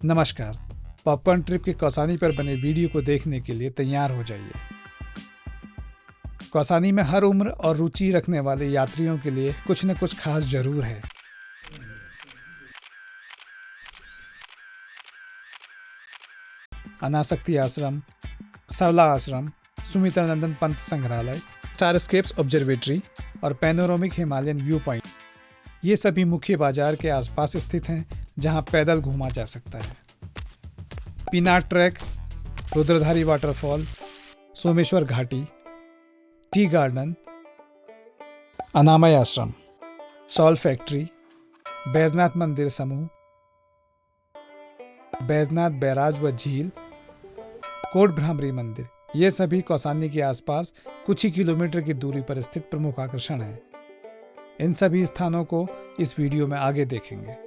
नमस्कार। Popcorn trip के कौसानी पर बने वीडियो को देखने के लिए तैयार हो जाइए। कौसानी में हर उम्र और रुचि रखने वाले यात्रियों के लिए कुछ न कुछ खास जरूर है। अनासक्ति आश्रम, सवला आश्रम, सुमित्रानंदन पंत संग्रहालय, स्टारस्केप्स ऑब्जर्वेटरी और पैनोरामिक हिमालयन व्यू पॉइंट, ये सभी मुख्य बाजार के आसपास स्थित हैं, जहां पैदल घूमा जा सकता है। पीनाट ट्रैक, रुद्रधारी वाटरफॉल, सोमेश्वर घाटी, टी गार्डन, अनामय आश्रम, सॉल्ट फैक्ट्री, बैजनाथ मंदिर समूह, बैजनाथ बैराज व झील, कोट भ्रामरी मंदिर, ये सभी कौसानी के आसपास कुछ ही किलोमीटर की दूरी पर स्थित प्रमुख आकर्षण हैं। इन सभी स्थानों को इस वीडियो में आगे देखेंगे।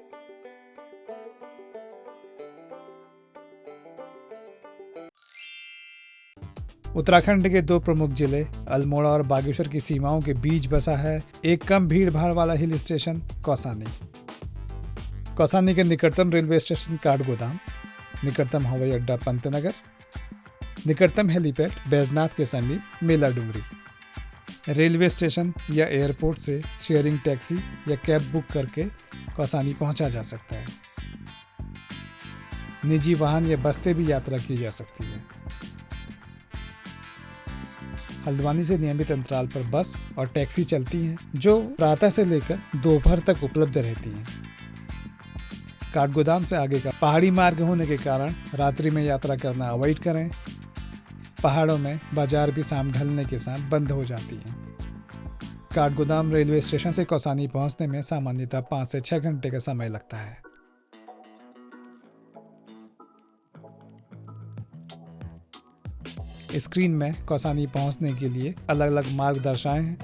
उत्तराखंड के दो प्रमुख जिले अल्मोड़ा और बागेश्वर की सीमाओं के बीच बसा है एक कम भीड़ भाड़ वाला हिल स्टेशन कौसानी। कौसानी के निकटतम रेलवे स्टेशन काठगोदाम, निकटतम हवाई अड्डा पंतनगर, निकटतम हेलीपैड बैजनाथ के समीप मेला डुंगरी। रेलवे स्टेशन या एयरपोर्ट से शेयरिंग टैक्सी या कैब बुक करके कौसानी पहुंचा जा सकता है। निजी वाहन या बस से भी यात्रा की जा सकती है। हल्द्वानी से नियमित अंतराल पर बस और टैक्सी चलती हैं, जो प्रातः से लेकर दोपहर तक उपलब्ध रहती हैं। काठगोदाम से आगे का पहाड़ी मार्ग होने के कारण रात्रि में यात्रा करना अवॉइड करें। पहाड़ों में बाजार भी शाम ढलने के साथ बंद हो जाती हैं। काठगोदाम रेलवे स्टेशन से कौसानी पहुंचने में सामान्यतः 5 से 6 घंटे का समय लगता है। स्क्रीन में कौसानी पहुंचने के लिए अलग अलग मार्ग दर्शाए हैं।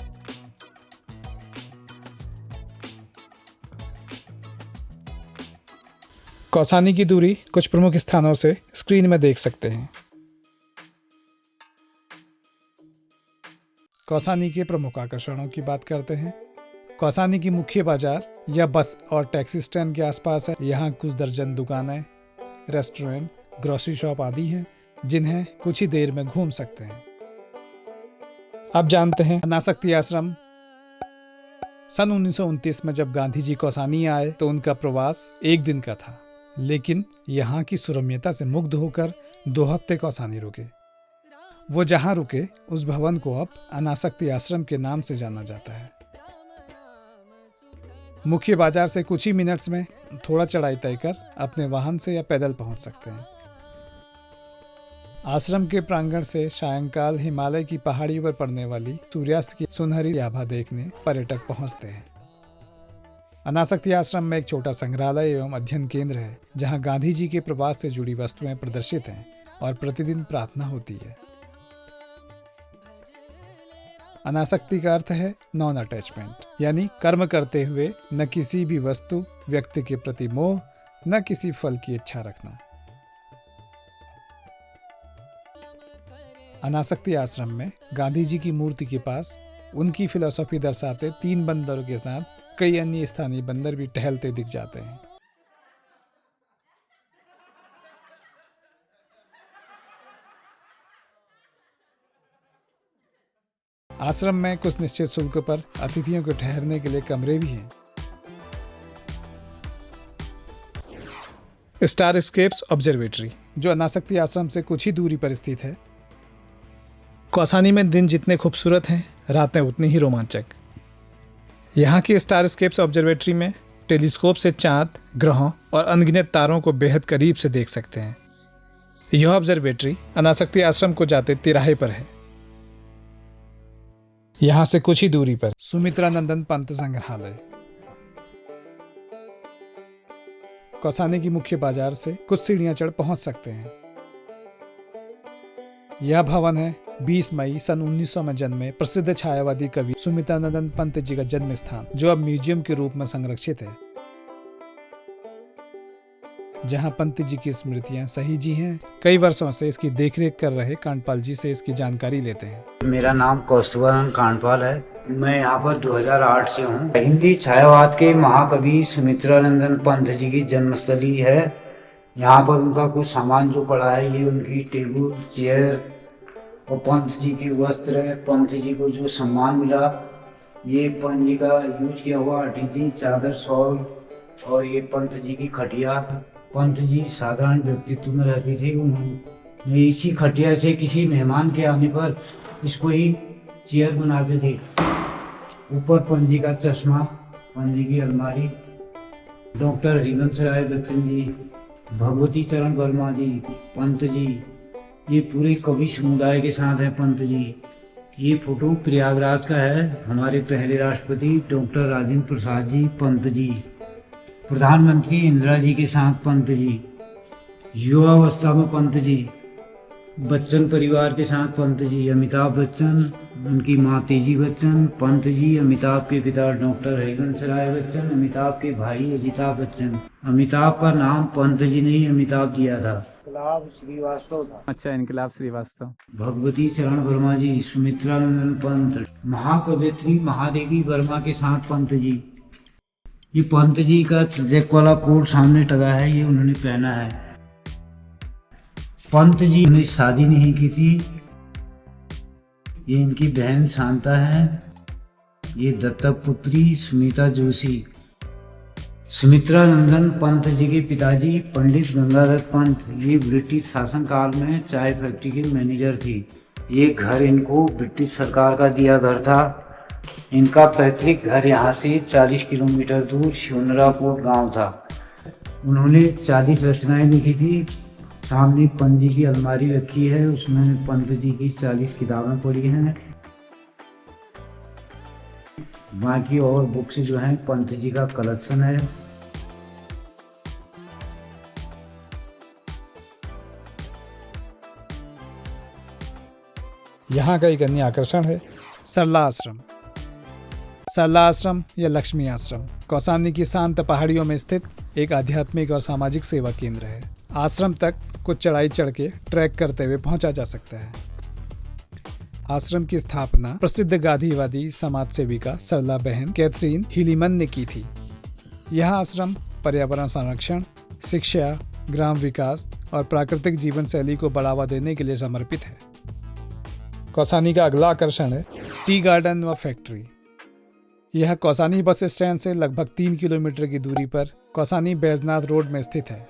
कौसानी की दूरी कुछ प्रमुख स्थानों से स्क्रीन में देख सकते हैं। कौसानी के प्रमुख आकर्षणों की बात करते हैं। कौसानी की मुख्य बाजार या बस और टैक्सी स्टैंड के आसपास है। यहाँ कुछ दर्जन दुकानें, रेस्टोरेंट, ग्रोसरी शॉप आदि हैं, जिन्हें कुछ ही देर में घूम सकते हैं। अब जानते हैं अनासक्ति आश्रम। सन 1929 में जब गांधी जी कौसानी आए तो उनका प्रवास 1 दिन का था, लेकिन यहाँ की सुरम्यता से मुग्ध होकर 2 हफ्ते कौसानी रुके। वो जहाँ रुके उस भवन को अब अनासक्ति आश्रम के नाम से जाना जाता है। मुख्य बाजार से कुछ ही मिनट्स में थोड़ा चढ़ाई तय कर अपने वाहन से या पैदल पहुंच सकते हैं। आश्रम के प्रांगण से सायंकाल हिमालय की पहाड़ी पर पड़ने वाली सूर्यास्त की सुनहरी आभा देखने पर्यटक पहुंचते हैं। अनासक्ति आश्रम में एक छोटा संग्रहालय एवं अध्ययन केंद्र है, जहां गांधी जी के प्रवास से जुड़ी वस्तुएं प्रदर्शित हैं और प्रतिदिन प्रार्थना होती है। अनासक्ति का अर्थ है नॉन अटैचमेंट, यानी कर्म करते हुए न किसी भी वस्तु, व्यक्ति के प्रति मोह, न किसी फल की इच्छा रखना। अनासक्ति आश्रम में गांधी जी की मूर्ति के पास उनकी फिलॉसफी दर्शाते 3 बंदरों के साथ कई अन्य स्थानीय बंदर भी टहलते दिख जाते हैं। आश्रम में कुछ निश्चित शुल्क पर अतिथियों को ठहरने के लिए कमरे भी हैं। स्टारस्केप्स ऑब्जर्वेटरी, जो अनासक्ति आश्रम से कुछ ही दूरी पर स्थित है। कौसानी में दिन जितने खूबसूरत हैं, रातें उतनी ही रोमांचक। यहाँ की स्टारस्केप्स ऑब्जर्वेटरी में टेलीस्कोप से चांद, ग्रहों और अनगिनत तारों को बेहद करीब से देख सकते हैं। यह ऑब्जर्वेटरी अनासक्ति आश्रम को जाते तिराहे पर है। यहाँ से कुछ ही दूरी पर सुमित्रानंदन पंत संग्रहालय। कौसानी की मुख्य बाजार से कुछ सीढ़ियां चढ़ पहुंच सकते हैं। यह भवन है 20 मई सन 1900 में जन्मे प्रसिद्ध छायावादी कवि सुमित्रानंदन पंत जी का जन्म स्थान, जो अब म्यूजियम के रूप में संरक्षित है, जहां पंत जी की स्मृतियां सही जी हैं। कई वर्षों से इसकी देखरेख कर रहे कांडपाल जी से इसकी जानकारी लेते हैं। मेरा नाम कौस्तुभानंद कांडपाल है। मैं यहाँ पर 2008 से हूँ। हिंदी छायावाद के महाकवि सुमित्रानंदन पंत जी की जन्मस्थली है यहाँ पर उनका कुछ सामान जो पड़ा है, ये उनकी टेबल चेयर और पंत जी के वस्त्र है। पंत जी को जो सम्मान मिला, ये पंत जी का यूज किया हुआ अटिथि चादर शॉल और ये पंत जी की खटिया। पंत जी साधारण व्यक्तित्व में रहते थे। उन्होंने इसी खटिया से किसी मेहमान के आने पर इसको ही चेयर बनाते थे। ऊपर पंत जी का चश्मा, पंत जी की अलमारी। डॉक्टर हरिवंश राय बच्चन जी, भगवती चरण वर्मा जी, पंत जी, ये पूरे कवि समुदाय के साथ है पंत जी। ये फोटो प्रयागराज का है। हमारे पहले राष्ट्रपति डॉक्टर राजेंद्र प्रसाद जी, पंत जी। प्रधानमंत्री इंदिरा जी के साथ पंत जी। युवावस्था में पंत जी। बच्चन परिवार के साथ पंत जी। अमिताभ बच्चन, उनकी माँ तेजी बच्चन, पंत जी। अमिताभ के पिता डॉक्टर हरिवंश राय बच्चन, अमिताभ के भाई अजिताभ बच्चन। अमिताभ का नाम पंत जी ने ही अमिताभ दिया था। इनकलाब श्रीवास्तव था। अच्छा, इनकलाब श्रीवास्तव। भगवती चरण वर्मा जी, सुमित्रा नंदन पंत, महाकवयित्री महादेवी वर्मा के साथ पंत जी। ये पंत जी का चेक वाला कोट सामने टंगा है, ये उन्होंने पहना है। पंत जी ने शादी नहीं की थी। ये इनकी बहन शांता है। ये दत्तक पुत्री सुमिता जोशी। सुमित्रा नंदन पंत जी के पिताजी पंडित गंगाधर पंत, ये ब्रिटिश शासनकाल में चाय फैक्ट्री के मैनेजर थी। ये घर इनको ब्रिटिश सरकार का दिया घर था। इनका पैतृक घर यहाँ से 40 किलोमीटर दूर शिवनराकोट गांव था। उन्होंने 40 रचनाएं लिखी थी। सामने पंत जी की अलमारी रखी है, उसमें पंत जी की 40 किताबें पड़ी हैं। बाकी और बुक्स जो हैं पंत जी का कलेक्शन है। यहाँ का एक अन्य आकर्षण है सरला आश्रम। सरला आश्रम या लक्ष्मी आश्रम कौसानी की शांत पहाड़ियों में स्थित एक आध्यात्मिक और सामाजिक सेवा केंद्र है। आश्रम तक कुछ चढ़ाई चढ़ के ट्रैक करते हुए पहुंचा जा सकता है। आश्रम की स्थापना प्रसिद्ध गांधीवादी समाज सेविका सरला बहन कैथरीन हिलीमन ने की थी। यह आश्रम पर्यावरण संरक्षण, शिक्षा, ग्राम विकास और प्राकृतिक जीवन शैली को बढ़ावा देने के लिए समर्पित है। कौसानी का अगला आकर्षण है टी गार्डन व फैक्ट्री। यह कौसानी बस स्टैंड से लगभग 3 किलोमीटर की दूरी पर कौसानी बैजनाथ रोड में स्थित है।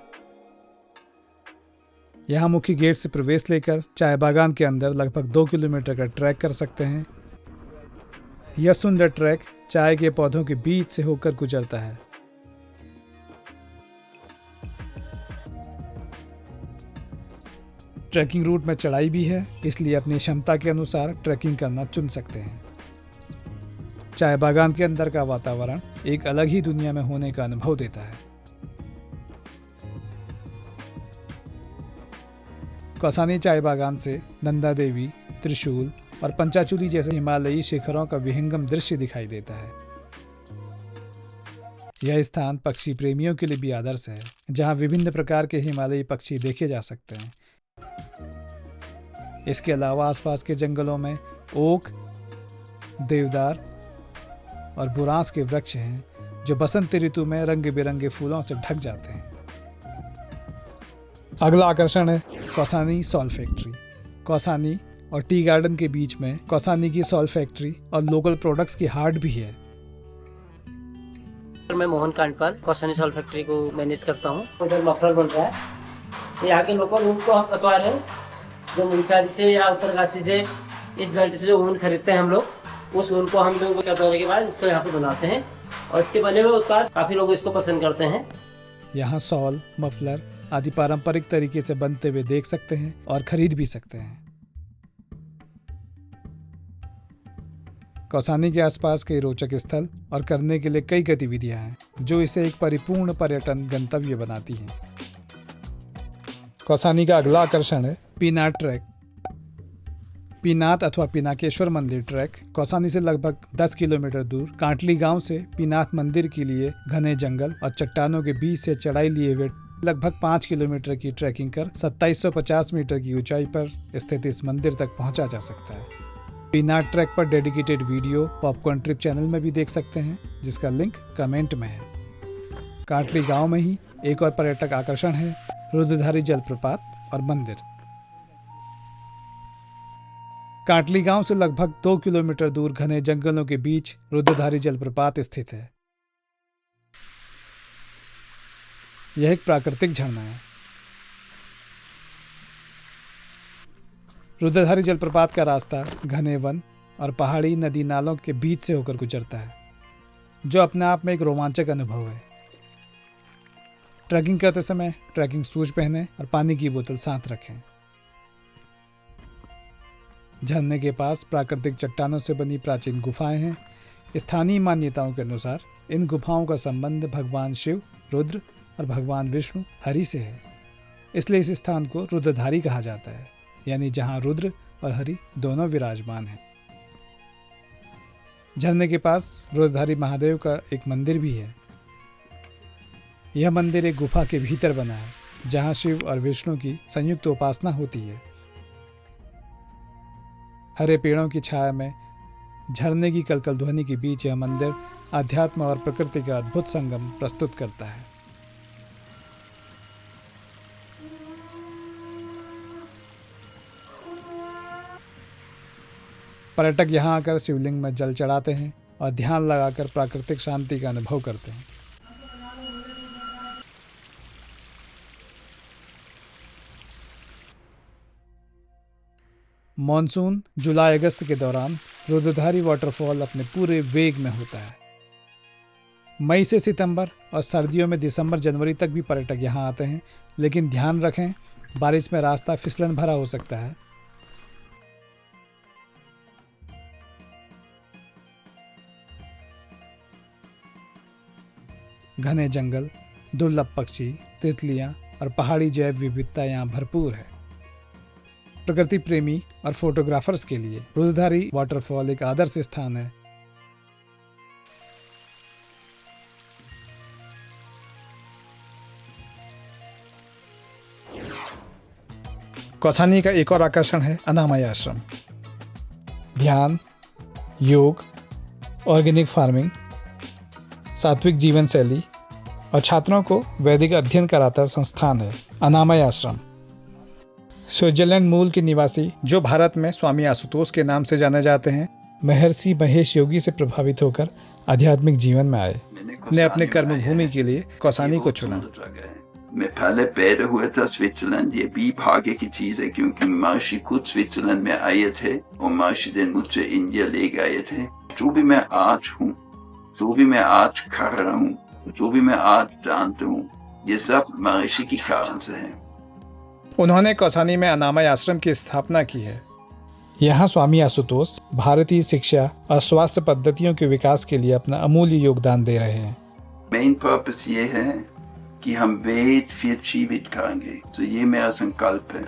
यहाँ मुख्य गेट से प्रवेश लेकर चाय बागान के अंदर लगभग 2 किलोमीटर का ट्रैक कर सकते हैं। यह सुंदर ट्रैक चाय के पौधों के बीच से होकर गुजरता है। ट्रैकिंग रूट में चढ़ाई भी है, इसलिए अपनी क्षमता के अनुसार ट्रैकिंग करना चुन सकते हैं। चाय बागान के अंदर का वातावरण एक अलग ही दुनिया में होने का अनुभव देता है। कौसानी चाय बागान से नंदा देवी, त्रिशूल और पंचाचूली जैसे हिमालयी शिखरों का विहंगम दृश्य दिखाई देता है। यह स्थान पक्षी प्रेमियों के लिए भी आदर्श है, जहां विभिन्न प्रकार के हिमालयी पक्षी देखे जा सकते हैं। इसके अलावा आसपास के जंगलों में ओक, देवदार और बुरांस के वृक्ष हैं, जो बसंत ऋतु में रंग बिरंगे फूलों से ढक जाते हैं। अगला आकर्षण है कौसानी सॉल्ट फैक्ट्री। कौसानी और टी गार्डन के बीच में कौसानी की सॉल्ट फैक्ट्री और लोकल प्रोडक्ट्स की हाट भी है। मैं मोहन कांडपाल कौसानी सॉल्ट फैक्ट्री को मैनेज करता हूँ। उधर मफलर बन रहा है। यहाँ के लोकल ऊन को हम कटवा रहे हैं, जो मुंसारी से या उत्तरकाशी से इस बेल्ट से जो ऊन खरीदते हैं हम लोग, उस ऊन को हम लोग कटवाने के बाद इसको यहाँ पे बनाते हैं और इसके बने हुए उत्पाद काफ़ी लोग इसको पसंद करते हैं। यहाँ सॉल, मफलर आदि पारंपरिक तरीके से बनते हुए देख सकते हैं और खरीद भी सकते हैं। कौसानी के आसपास कई रोचक स्थल और करने के लिए कई गतिविधियां हैं, जो इसे एक परिपूर्ण पर्यटन गंतव्य बनाती हैं। कौसानी का अगला आकर्षण है पीनाट ट्रैक। पीनाथ अथवा पिनाकेश्वर मंदिर ट्रैक कौसानी से लगभग 10 किलोमीटर दूर कांटली गांव से पीनाथ मंदिर के लिए घने जंगल और चट्टानों के बीच से चढ़ाई लिए हुए लगभग 5 किलोमीटर की ट्रैकिंग कर 2750 मीटर की ऊंचाई पर स्थित इस मंदिर तक पहुंचा जा सकता है। पीनाट ट्रैक पर dedicated video popcorn trip channel में भी देख सकते हैं, जिसका लिंक कमेंट में है। कांटली गांव में ही एक और पर्यटक आकर्षण है रुद्रधारी जलप्रपात और मंदिर। कांटली गांव से लगभग 2 किलोमीटर दूर घने जंगलों के बीच रुद्रधारी जलप्रपात स्थित है। यह एक प्राकृतिक झरना है। रुद्रधारी जलप्रपात का रास्ता घने वन और पहाड़ी नदी नालों के बीच से होकर गुजरता है, जो अपने आप में एक रोमांचक अनुभव है। ट्रैकिंग करते समय ट्रैकिंग शूज पहने और पानी की बोतल साथ रखें। झरने के पास प्राकृतिक चट्टानों से बनी प्राचीन गुफाएं हैं। स्थानीय मान्यताओं के अनुसार इन गुफाओं का संबंध भगवान शिव, रुद्र और भगवान विष्णु, हरि से है। इसलिए इस स्थान को रुद्रधारी कहा जाता है, यानी जहां रुद्र और हरि दोनों विराजमान हैं। झरने के पास रुद्रधारी महादेव का एक मंदिर भी है। यह मंदिर एक गुफा के भीतर बना है, जहां शिव और विष्णु की संयुक्त उपासना होती है। हरे पेड़ों की छाया में झरने की कलकल ध्वनि के बीच यह मंदिर आध्यात्म और प्रकृति का अद्भुत संगम प्रस्तुत करता है। पर्यटक यहाँ आकर शिवलिंग में जल चढ़ाते हैं और ध्यान लगाकर प्राकृतिक शांति का अनुभव करते हैं। मॉनसून जुलाई अगस्त के दौरान रुद्रधारी वाटरफॉल अपने पूरे वेग में होता है। मई से सितंबर और सर्दियों में दिसंबर जनवरी तक भी पर्यटक यहाँ आते हैं, लेकिन ध्यान रखें, बारिश में रास्ता फिसलन भरा हो सकता है। घने जंगल, दुर्लभ पक्षी, तितलियां और पहाड़ी जैव विविधता यहाँ भरपूर है। प्रकृति प्रेमी और फोटोग्राफर्स के लिए रुद्रधारी वाटरफॉल एक आदर्श स्थान है। कौसानी का एक और आकर्षण है अनामय आश्रम। ध्यान, योग, ऑर्गेनिक फार्मिंग, सात्विक जीवन शैली और छात्रों को वैदिक अध्ययन कराता संस्थान है अनामय आश्रम। स्विट्जरलैंड मूल के निवासी, जो भारत में स्वामी आशुतोष के नाम से जाने जाते हैं, महर्षि महेश योगी से प्रभावित होकर आध्यात्मिक जीवन में आए। ने अपने कर्मभूमि के लिए कौसानी को चुना। मैं पहले पैदा हुआ था स्विट्जरलैंड। ये भी भाग्य की चीज है, क्योंकि महर्षि खुद स्विट्जरलैंड में आए थे और महर्षि ने मुझे इंडिया ले गए थे। जो भी मैं आज हूँ, जो भी मैं आज कर रहा हूँ, जो भी मैं आज जानता हूँ, ये सब महर्षि के कारण से है। उन्होंने कौसानी में अनामय आश्रम की स्थापना की है। यहाँ स्वामी आशुतोष भारतीय शिक्षा और स्वास्थ्य पद्धतियों के विकास के लिए अपना अमूल्य योगदान दे रहे हैं। मेन पर्पस ये है कि हम वेद फिर जीवित करेंगे। तो ये मेरा संकल्प है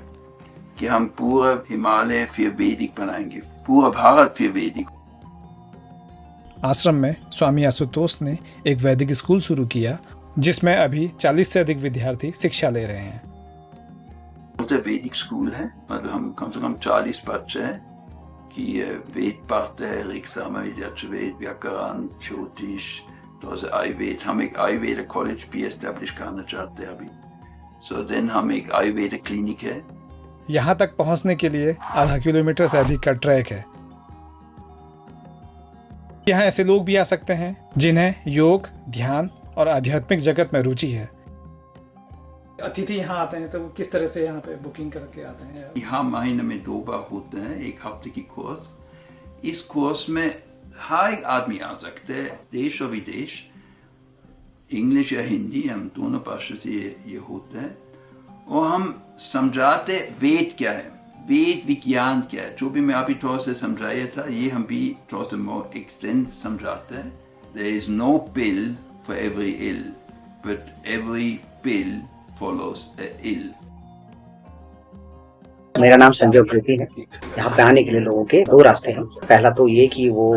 कि हम पूरा हिमालय फिर वैदिक बनाएंगे, पूरा भारत फिर वैदिक। आश्रम में स्वामी आशुतोष ने एक वैदिक स्कूल शुरू किया, जिसमें अभी 40 से अधिक विद्यार्थी शिक्षा ले रहे हैं। वैदिक स्कूल है, मतलब हम कम से कम 40 बच्चे हैं कि वेद पढ़ते हैं, ऋग, सामवेद, यजुर्वेद, व्याकरण, ज्योतिष, तो आयुर्वेद। हम एक आयुर्वेद कॉलेज भी एस्टेब्लिश करना चाहते हैं अभी। सो देन हम एक आयुर्वेद क्लिनिक है। यहाँ तक पहुँचने के लिए आधा किलोमीटर से अधिक का ट्रैक है। यहाँ ऐसे लोग भी आ सकते हैं जिन्हें योग, ध्यान और आध्यात्मिक जगत में रुचि है। अतिथि यहाँ आते हैं तो वो किस तरह से यहाँ पे बुकिंग करके आते हैं? यहाँ महीने में 2 बार होते हैं, एक हफ्ते की कोर्स। इस कोर्स में हर एक आदमी आ सकते हैं, देश और विदेश, इंग्लिश या हिंदी, हम दोनों भाषा से ये होते हैं। और हम समझाते वेद क्या है, वेद विज्ञान क्या है। जो भी मैं अभी थोड़ा सा समझाया था, ये हम भी थोड़ा सा मोर एक्सटेंड समझाते हैं। There is no pill for every ill, but every pill follows a ill. मेरा नाम संजय प्रीति है। यहाँ पे आने के लिए लोगों के दो रास्ते हैं। पहला तो ये कि वो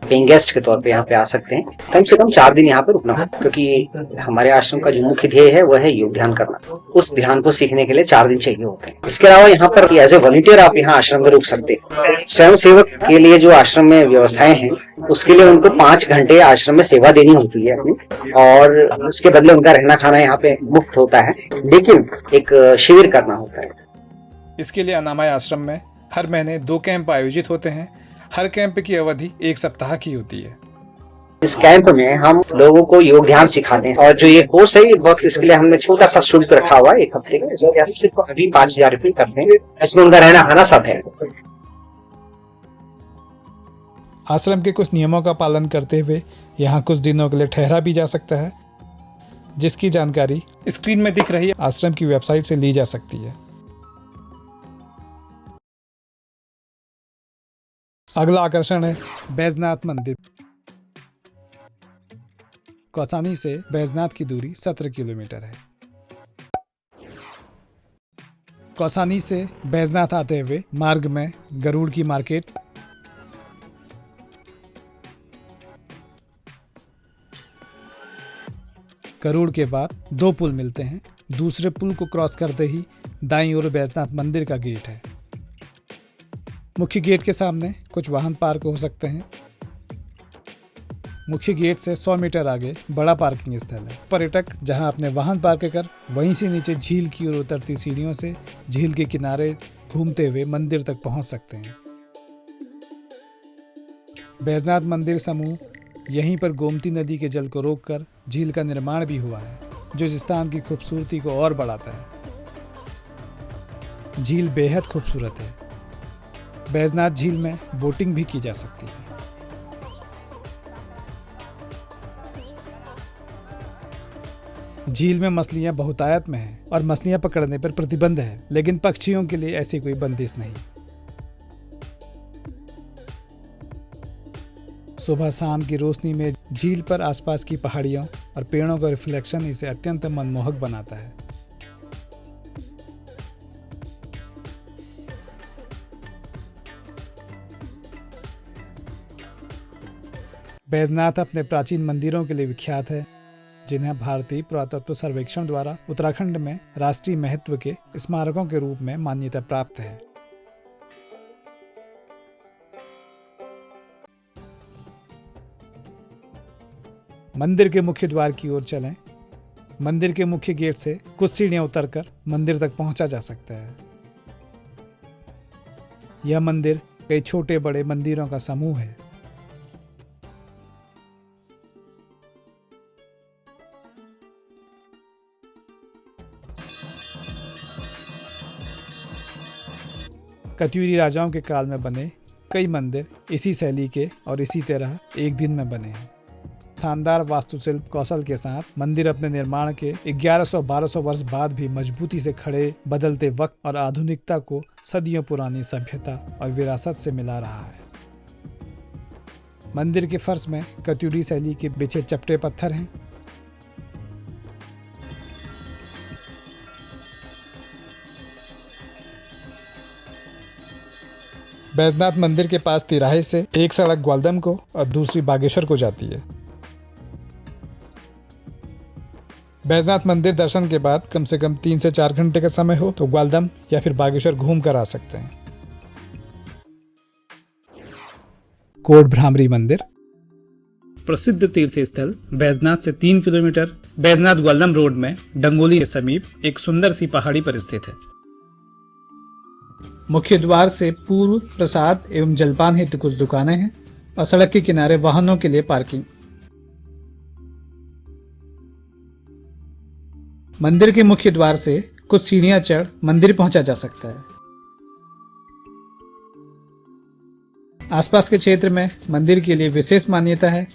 पेइंग गेस्ट के तौर पे यहाँ पे आ सकते हैं, कम से कम 4 दिन यहाँ पे रुकना है, क्योंकि हमारे आश्रम का जो मुख्य ध्येय है वह है योग ध्यान करना। उस ध्यान को सीखने के लिए 4 दिन चाहिए होते हैं। इसके अलावा यहाँ पर एज ए वॉलंटियर आप यहाँ आश्रम में रुक सकते हैं। स्वयं सेवक के लिए जो आश्रम में व्यवस्थाएं हैं उसके लिए उनको 5 घंटे आश्रम में सेवा देनी होती है अपनी, और उसके बदले उनका रहना खाना यहाँ पे मुफ्त होता है, लेकिन एक शिविर करना होता है। इसके लिए अनामय आश्रम में हर महीने 2 कैंप आयोजित होते हैं। हर कैंप की अवधि 1 सप्ताह की होती है। इस कैंप में हम लोगों को योग ध्यान सिखाते हैं, और जो ये कोर्स है ये वक्त इसके लिए हमने छोटा सा शुल्क रखा हुआ है 1 हफ्ते का, जो हम सिर्फ अभी 5,000 रुपये करते हैं। इसमें उनका रहना खाना सब है। आश्रम के कुछ नियमों का पालन करते हुए यहाँ कुछ दिनों के लिए ठहरा भी जा सकता है, जिसकी जानकारी स्क्रीन में दिख रही आश्रम की वेबसाइट से ली जा सकती है। अगला आकर्षण है बैजनाथ मंदिर। कौसानी से बैजनाथ की दूरी 17 किलोमीटर है। कौसानी से बैजनाथ आते हुए मार्ग में गरुड़ की मार्केट, गरुड़ के बाद 2 पुल मिलते हैं। दूसरे पुल को क्रॉस करते ही दाईं ओर बैजनाथ मंदिर का गेट है। मुख्य गेट के सामने कुछ वाहन पार्क हो सकते हैं। मुख्य गेट से 100 मीटर आगे बड़ा पार्किंग स्थल है। पर्यटक जहां अपने वाहन पार्क कर वहीं से नीचे झील की ओर उतरती सीढ़ियों से झील के किनारे घूमते हुए मंदिर तक पहुंच सकते हैं। बैजनाथ मंदिर समूह यहीं पर गोमती नदी के जल को रोककर झील का निर्माण भी हुआ है, जो इस स्थान की खूबसूरती को और बढ़ाता है। झील बेहद खूबसूरत है। बैजनाथ झील में बोटिंग भी की जा सकती है। झील में मछलियां बहुतायत में हैं और मछलियां पकड़ने पर प्रतिबंध है, लेकिन पक्षियों के लिए ऐसी कोई बंदिश नहीं। सुबह शाम की रोशनी में झील पर आसपास की पहाड़ियों और पेड़ों का रिफ्लेक्शन इसे अत्यंत मनमोहक बनाता है। बैजनाथ अपने प्राचीन मंदिरों के लिए विख्यात है, जिन्हें भारतीय पुरातत्व सर्वेक्षण द्वारा उत्तराखंड में राष्ट्रीय महत्व के स्मारकों के रूप में मान्यता प्राप्त है। मंदिर के मुख्य द्वार की ओर चलें। मंदिर के मुख्य गेट से कुछ सीढ़ियां उतरकर मंदिर तक पहुंचा जा सकता है। यह मंदिर कई छोटे बड़े मंदिरों का समूह है। कत्यूरी राजाओं के काल में बने कई मंदिर इसी शैली के और इसी तरह एक दिन में बने हैं। शानदार वास्तुशिल्प कौशल के साथ मंदिर अपने निर्माण के 1100-1200 वर्ष बाद भी मजबूती से खड़े, बदलते वक्त और आधुनिकता को सदियों पुरानी सभ्यता और विरासत से मिला रहा है। मंदिर के फर्श में कत्यूरी शैली के बिछे चपटे पत्थर हैं। बैजनाथ मंदिर के पास तिराहे से एक सड़क ग्वालदम को और दूसरी बागेश्वर को जाती है। बैजनाथ मंदिर दर्शन के बाद कम से कम 3 से 4 घंटे का समय हो तो ग्वालदम या फिर बागेश्वर घूम कर आ सकते हैं। कोट भ्रामरी मंदिर प्रसिद्ध तीर्थ स्थल बैजनाथ से 3 किलोमीटर बैजनाथ ग्वालदम रोड में डंगोली के समीप एक सुंदर सी पहाड़ी पर स्थित है। मुख्य द्वार से पूर्व प्रसाद एवं जलपान हेतु कुछ दुकानें हैं और सड़क के किनारे वाहनों के लिए पार्किंग। मंदिर के मुख्य द्वार से कुछ सीढ़ियां चढ़ मंदिर पहुंचा जा सकता है। आसपास के क्षेत्र में मंदिर के लिए विशेष मान्यता है।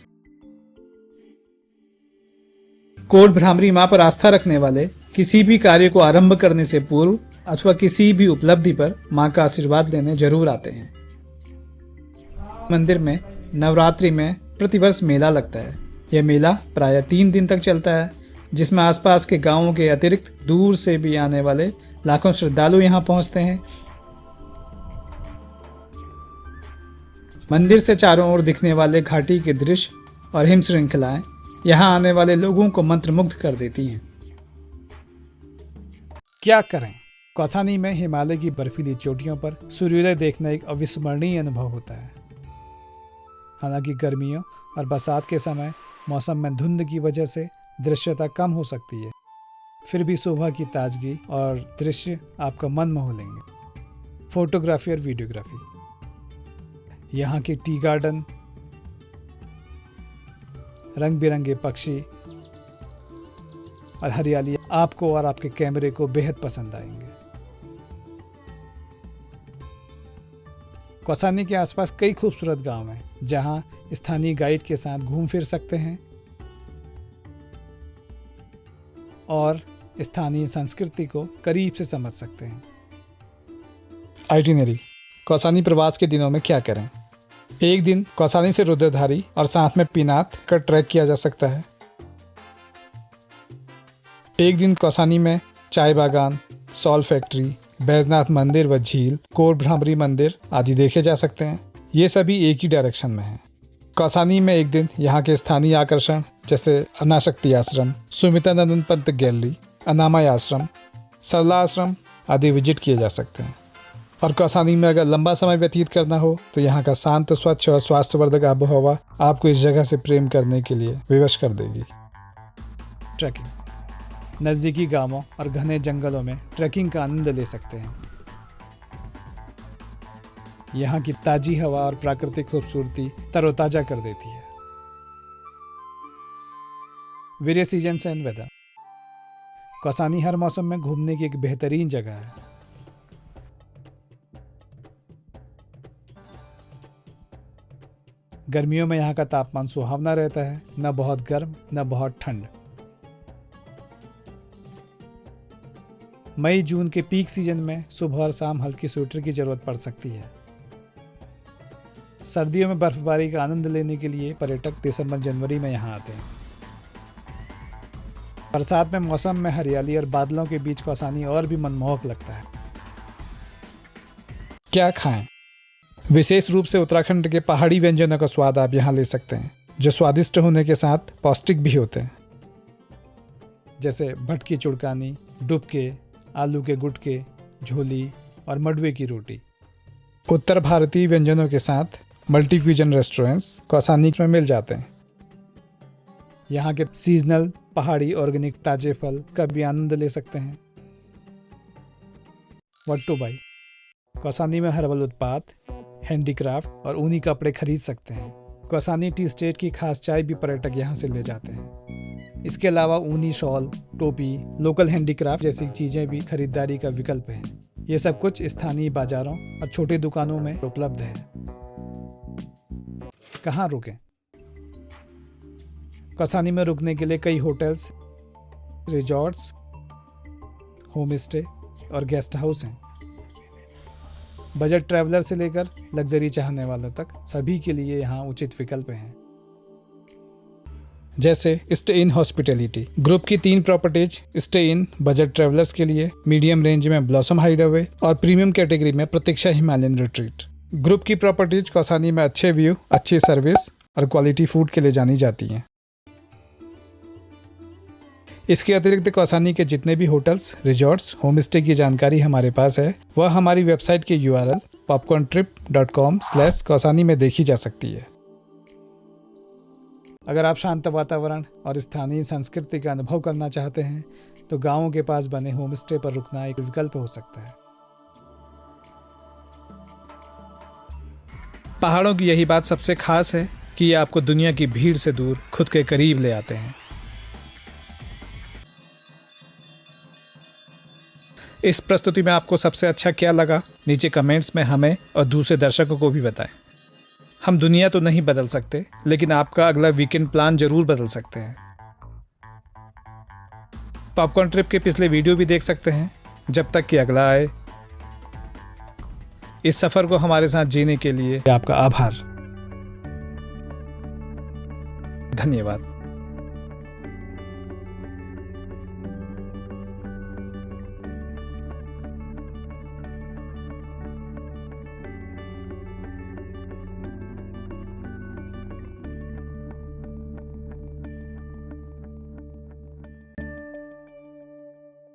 कोट भ्रामरी मां पर आस्था रखने वाले किसी भी कार्य को आरंभ करने से पूर्व अथवा किसी भी उपलब्धि पर मां का आशीर्वाद लेने जरूर आते हैं। मंदिर में नवरात्रि में प्रतिवर्ष मेला लगता है। यह मेला प्रायः 3 दिन तक चलता है, जिसमें आसपास के गांवों के अतिरिक्त दूर से भी आने वाले लाखों श्रद्धालु यहां पहुंचते हैं मंदिर से चारों ओर दिखने वाले घाटी के दृश्य और हिम श्रृंखलाएं यहाँ आने वाले लोगों को मंत्रमुग्ध कर देती हैं। क्या करें, कौसानी में हिमालय की बर्फीली चोटियों पर सूर्योदय देखना एक अविस्मरणीय अनुभव होता है। हालांकि गर्मियों और बरसात के समय मौसम में धुंध की वजह से दृश्यता कम हो सकती है, फिर भी सुबह की ताजगी और दृश्य आपका मन मोह लेंगे। फोटोग्राफी और वीडियोग्राफी, यहाँ के टी गार्डन, रंग बिरंगे पक्षी और हरियाली आपको और आपके कैमरे को बेहद पसंद आएंगे। कौसानी के आसपास कई खूबसूरत गांव हैं जहां स्थानीय गाइड के साथ घूम फिर सकते हैं और स्थानीय संस्कृति को करीब से समझ सकते हैं। आइटिनरी, कौसानी प्रवास के दिनों में क्या करें। एक दिन कौसानी से रुद्रधारी और साथ में पिनात का ट्रैक किया जा सकता है। एक दिन कौसानी में चाय बागान, सॉल्ट फैक्ट्री, बैजनाथ मंदिर व झील, कोट भ्रामरी मंदिर आदि देखे जा सकते हैं। ये सभी एक ही डायरेक्शन में हैं। कौसानी में एक दिन यहाँ के स्थानीय आकर्षण जैसे अनाशक्ति आश्रम, सुमितानंद पंत गैलरी, अनामाय आश्रम, सरला आश्रम आदि विजिट किए जा सकते हैं। और कौसानी में अगर लंबा समय व्यतीत करना हो तो यहाँ का शांत, स्वच्छ और स्वास्थ्यवर्धक आबोहवा आपको इस जगह से प्रेम करने के लिए विवश कर देगी। ट्रैकिंग, नज़दीकी गांवों और घने जंगलों में ट्रैकिंग का आनंद ले सकते हैं। यहाँ की ताजी हवा और प्राकृतिक खूबसूरती तरोताजा कर देती है। Various seasons and weather, Kausani हर मौसम में घूमने की एक बेहतरीन जगह है। गर्मियों में यहाँ का तापमान सुहावना रहता है, न बहुत गर्म न बहुत ठंड। मई जून के पीक सीजन में सुबह और शाम हल्की स्वेटर की जरूरत पड़ सकती है। सर्दियों में बर्फबारी का आनंद लेने के लिए पर्यटक दिसंबर जनवरी में यहाँ आते हैं। बरसात में मौसम में हरियाली और बादलों के बीच कौसानी और भी मनमोहक लगता है। क्या खाएं? विशेष रूप से उत्तराखंड के पहाड़ी व्यंजनों का स्वाद आप यहाँ ले सकते हैं, जो स्वादिष्ट होने के साथ पौष्टिक भी होते हैं, जैसे भटकी चुड़कानी, डुबके, आलू के गुटके, झोली और मडवे की रोटी। उत्तर भारतीय व्यंजनों के साथ मल्टी क्यूजन रेस्टोरेंट्स कौसानी में मिल जाते हैं। यहाँ के सीजनल पहाड़ी ऑर्गेनिक ताजे फल का भी आनंद ले सकते हैं। वट्टूबाई, कौसानी में हर्बल उत्पाद, हैंडीक्राफ्ट और ऊनी कपड़े खरीद सकते हैं। कौसानी टी स्टेट की खास चाय भी पर्यटक यहाँ से ले जाते हैं। इसके अलावा ऊनी शॉल, टोपी, लोकल हैंडीक्राफ्ट जैसी चीज़ें भी खरीदारी का विकल्प हैं। ये सब कुछ स्थानीय बाजारों और छोटी दुकानों में उपलब्ध है। कहाँ रुकें? कौसानी में रुकने के लिए कई होटल्स, रिजॉर्ट्स, होम स्टे और गेस्ट हाउस हैं। बजट ट्रैवलर से लेकर लग्जरी चाहने वालों तक सभी के लिए यहाँ उचित विकल्प हैं। जैसे स्टे इन हॉस्पिटैलिटी ग्रुप की 3 properties stay in budget travellers के लिए, मीडियम रेंज में ब्लॉसम हाइडअवे और प्रीमियम कैटेगरी में प्रतीक्षा हिमालयन रिट्रीट। ग्रुप की प्रॉपर्टीज कौसानी में अच्छे व्यू, अच्छी सर्विस और क्वालिटी फूड के लिए जानी जाती हैं। इसके अतिरिक्त कौसानी के जितने भी होटल्स, रिजॉर्ट्स, होम स्टे की जानकारी हमारे पास है, वह हमारी वेबसाइट के URL popcorntrip.com/कौसानी में देखी जा सकती है। अगर आप शांत वातावरण और स्थानीय संस्कृति का अनुभव करना चाहते हैं तो गांवों के पास बने होम स्टे पर रुकना एक विकल्प हो सकता है। पहाड़ों की यही बात सबसे खास है कि ये आपको दुनिया की भीड़ से दूर खुद के करीब ले आते हैं। इस प्रस्तुति में आपको सबसे अच्छा क्या लगा, नीचे कमेंट्स में हमें और दूसरे दर्शकों को भी बताएं। हम दुनिया तो नहीं बदल सकते, लेकिन आपका अगला वीकेंड प्लान जरूर बदल सकते हैं। पॉपकॉर्न ट्रिप के पिछले वीडियो भी देख सकते हैं। जब तक कि अगला आए, इस सफर को हमारे साथ जीने के लिए आपका आभार। धन्यवाद।